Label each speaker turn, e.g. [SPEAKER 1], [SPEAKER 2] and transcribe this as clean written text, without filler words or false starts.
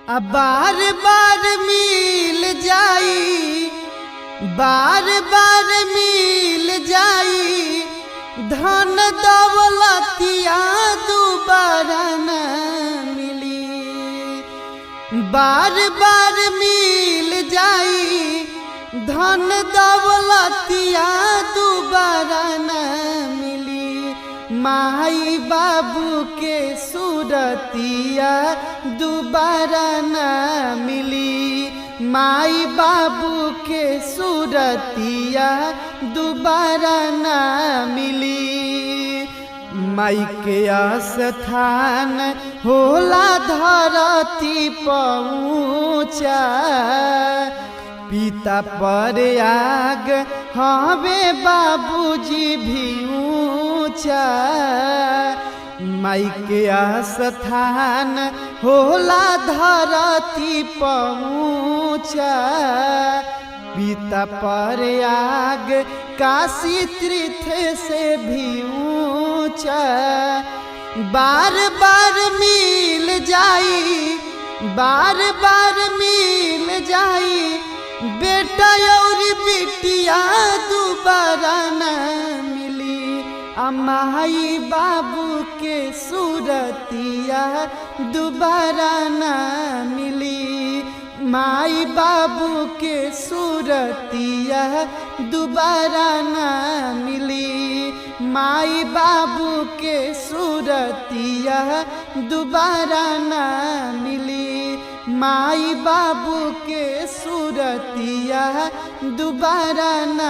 [SPEAKER 1] अब बार बार मिल जाई, बार बार मिल जाई, धन दौलतिया दोबारा न मिली। बार बार मिल जाई, धन दौलतिया दोबारा न मिली। माई बाबू के सूरतिया दोबारा न मिली। माई बाबू के सूरतिया दोबारा न मिली। माई के स्थान होला धरती पहुँचा, पिता पर आग हवे बाबूजी भी ऊंचा। माई के स्थान होला धरती पहुँचा, पिता पर आग काशी तीर्थ से भी ऊंचा। बार बार मिल जाई, बार बार मिल जाई, बेटा और बिटिया दोबारा न मिली। माई बाबू के सूरतिया दोबारा न मिली। माई बाबू के सूरतिया दोबारा न मिली। माई बाबू के सूरतिया दोबारा न मिली। माई बाबू के सूरतिया दोबारा न